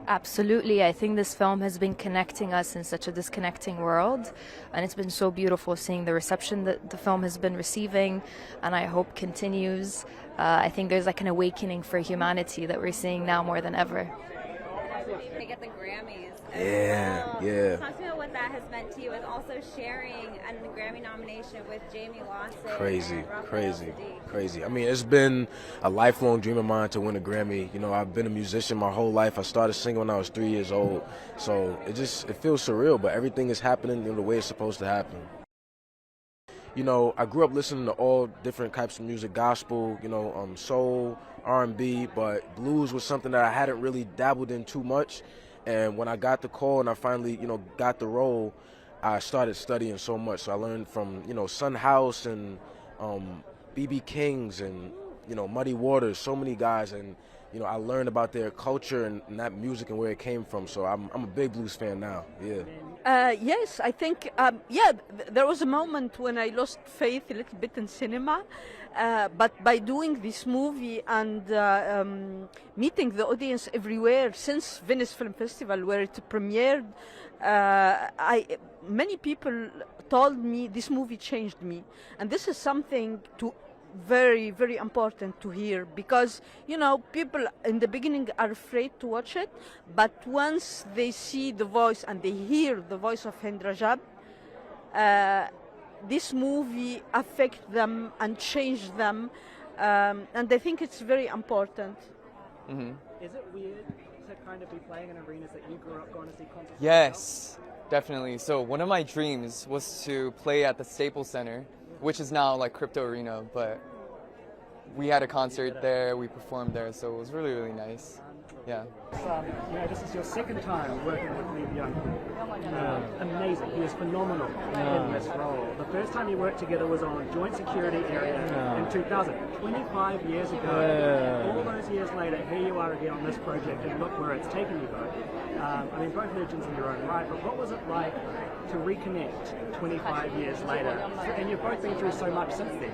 Absolutely. I think this film has been connecting us in such a disconnecting world, and it's been so beautiful seeing the reception that the film has been receiving, and I hope continues. I think there's like an awakening for humanity that we're seeing now more than ever. They get the Grammys. Yeah. Talk to me about what that has meant to you, and also sharing a Grammy nomination with Jamie Lawson. Crazy. I mean, it's been a lifelong dream of mine to win a Grammy. You know, I've been a musician my whole life. I started singing when I was 3 years old. So it feels surreal, but everything is happening the way it's supposed to happen. You know, I grew up listening to all different types of music, gospel, soul, R&B, but blues was something that I hadn't really dabbled in too much. And when I got the call and I finally, got the role, I started studying so much. So I learned from, Sun House and B.B. Kings and, Muddy Waters, so many guys. And, I learned about their culture and that music and where it came from. So I'm a big blues fan now, yeah. Yes, I think, there was a moment when I lost faith a little bit in cinema. But by doing this movie and meeting the audience everywhere since Venice Film Festival, where it premiered, many people told me this movie changed me. And this is something very, very important to hear, because, people in the beginning are afraid to watch it, but once they see the voice and they hear the voice of Hind Rajab, this movie affect them and change them, and I think it's very important. Mm-hmm. Is it weird to kind of be playing in arenas that you grew up going to see concerts? Yes, definitely. So one of my dreams was to play at the Staples Center, which is now like Crypto Arena, but we had a concert there, we performed there, so it was really, really nice. Yeah. This is your second time working with Lee Byung-hun. Amazing. He is phenomenal in this role. The first time you worked together was on Joint Security Area in 2000, 25 years ago. All those years later, here you are again on this project, and look where it's taken you both. Both legends in your own right, but what was it like to reconnect 25 years later? And you've both been through so much since then.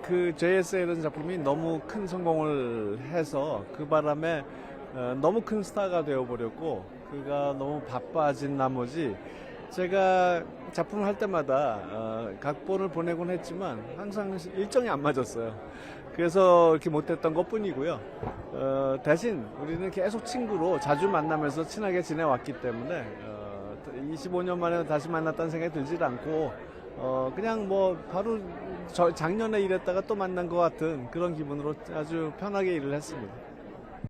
그 JSA라는 작품이 너무 큰 성공을 해서 그 바람에 너무 큰 스타가 되어버렸고, 그가 너무 바빠진 나머지 제가 작품을 할 때마다 각본을 보내곤 했지만 항상 일정이 안 맞았어요. 그래서 이렇게 못했던 것뿐이고요. 대신 우리는 계속 친구로 자주 만나면서 친하게 지내왔기 때문에 25년 만에 다시 만났다는 생각이 들질 않고, 그냥 바로 작년에 일했다가 또 만난 것 같은 그런 기분으로 아주 편하게 일을 했습니다.